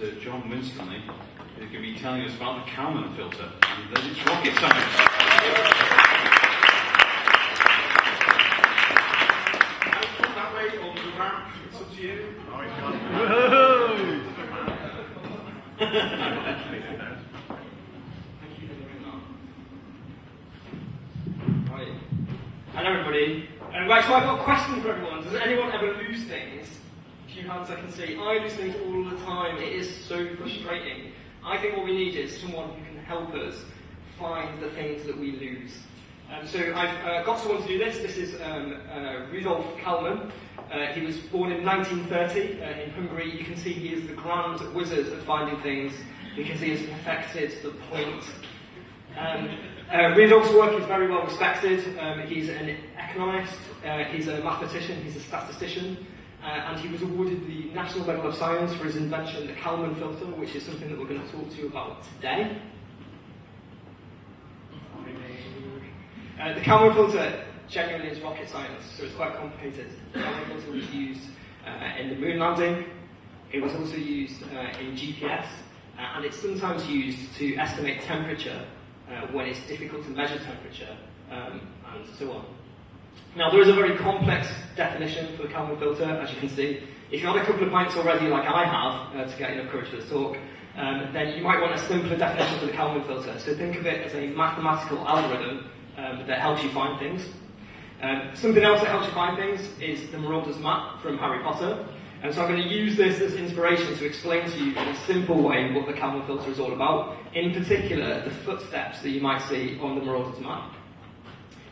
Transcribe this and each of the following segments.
Mr. John Winstanley, who's going to be telling us about the Kalman filter and its rocket science. That way or the ramp, it's up to you. Hello everybody. Right, so I've got a question for everyone. Does anyone ever lose things? A few hands I can see. I lose things all the time. It is so frustrating. I think what we need is someone who can help us find the things that we lose. So I've got someone to do this. This is Rudolf Kalman. He was born in 1930 in Hungary. You can see he is the grand wizard of finding things because he has perfected the point. Rudolf's work is very well respected. He's an economist, he's a mathematician, he's a statistician, and he was awarded the National Medal of Science for his invention, the Kalman filter, which is something that we're going to talk to you about today. The Kalman filter genuinely is rocket science, so it's quite complicated. The Kalman filter was used in the moon landing. It was also used in GPS, and it's sometimes used to estimate temperature when it's difficult to measure temperature, and so on. Now, there is a very complex definition for the Kalman filter, as you can see. If you had a couple of pints already, like I have, to get enough courage for this talk, then you might want a simpler definition for the Kalman filter. So think of it as a mathematical algorithm that helps you find things. Something else that helps you find things is the Marauder's map from Harry Potter. And so I'm going to use this as inspiration to explain to you in a simple way what the Kalman filter is all about. In particular, the footsteps that you might see on the Marauder's map.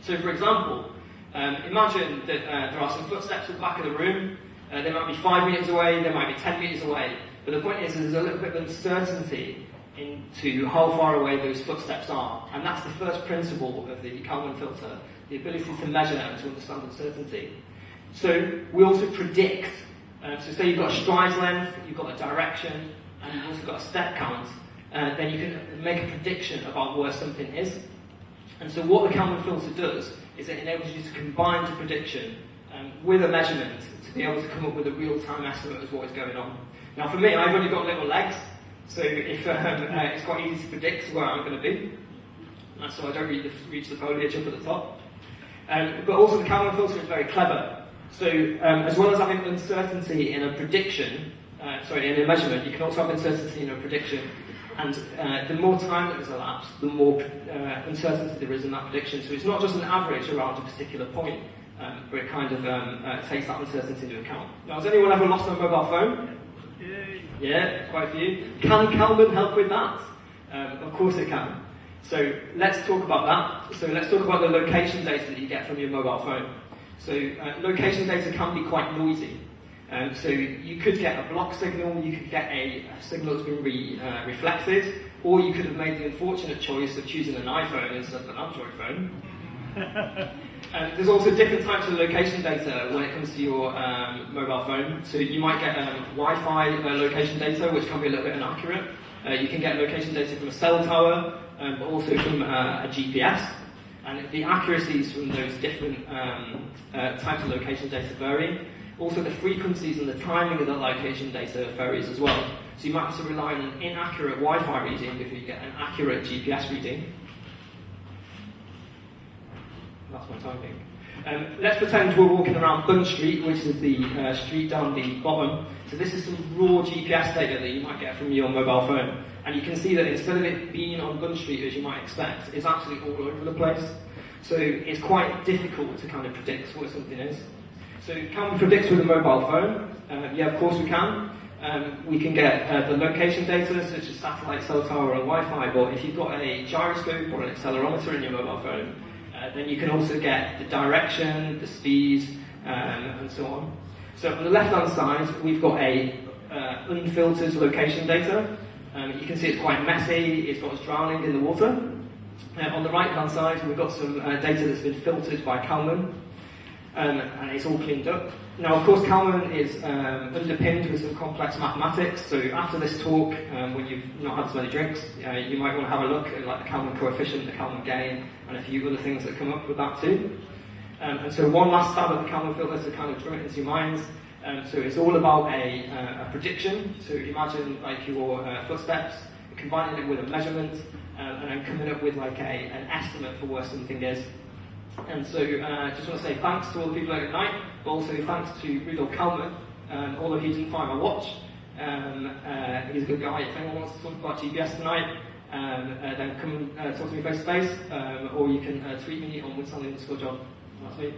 So for example, imagine that there are some footsteps at the back of the room. They might be 5 meters away, they might be 10 meters away. But the point is there's a little bit of uncertainty into how far away those footsteps are. And that's the first principle of the Kalman filter, the ability to measure and to understand uncertainty. So we also predict. So say you've got a stride length, you've got a direction, and you've also got a step count, then you can make a prediction about where something is. And so what the Kalman filter does is it enables you to combine the prediction with a measurement to be able to come up with a real-time estimate of what is going on. Now for me, I've only got little legs, so if, it's quite easy to predict where I'm going to be, so I don't reach the foliage up at the top. But also the Kalman filter is very clever. So, as well as having uncertainty in a prediction, in a measurement, you can also have uncertainty in a prediction. And the more time that has elapsed, the more uncertainty there is in that prediction. So it's not just an average around a particular point, but it kind of takes that uncertainty into account. Now, has anyone ever lost their mobile phone? Yeah, quite a few. Can Kalman help with that? Of course it can. So let's talk about that. So let's talk about the location data that you get from your mobile phone. So location data can be quite noisy. So you could get a block signal, you could get a signal that's been reflected, or you could have made the unfortunate choice of choosing an iPhone instead of an Android phone. There's also different types of location data when it comes to your mobile phone. So you might get Wi-Fi location data, which can be a little bit inaccurate. You can get location data from a cell tower, but also from a GPS. And the accuracies from those different types of location data vary. Also the frequencies and the timing of the location data varies as well. So you might have to rely on an inaccurate Wi-Fi reading before you get an accurate GPS reading. That's my typing. Let's pretend we're walking around Bun Street, which is the street down the bottom. So this is some raw GPS data that you might get from your mobile phone. And you can see that instead of it being on Bun Street, as you might expect, it's actually all over the place. So it's quite difficult to kind of predict what something is. So can we predict with a mobile phone? Yeah, of course we can. We can get the location data, such as satellite, cell tower, and Wi-Fi, but if you've got a gyroscope or an accelerometer in your mobile phone, then you can also get the direction, the speed, and so on. So on the left-hand side, we've got a unfiltered location data. You can see it's quite messy, it's got us drowning in the water. On the right-hand side, we've got some data that's been filtered by Kalman, and it's all cleaned up. Now, of course, Kalman is underpinned with some complex mathematics, so after this talk, when you've not had so many drinks, you might want to have a look at like the Kalman coefficient, the Kalman gain, and a few other things that come up with that too. And so one last stab at the Kalman filter to kind of drum it into your minds. So it's all about a prediction. So imagine like your footsteps, combining it with a measurement, and then coming up with like an estimate for where something is. And so I just want to say thanks to all the people at Ignite, but also thanks to Rudolf Kalman. Although he didn't find my watch, he's a good guy. If anyone wants to talk about GPS tonight, then come and talk to me face to face, or you can tweet me on Winstanley_job. That's me.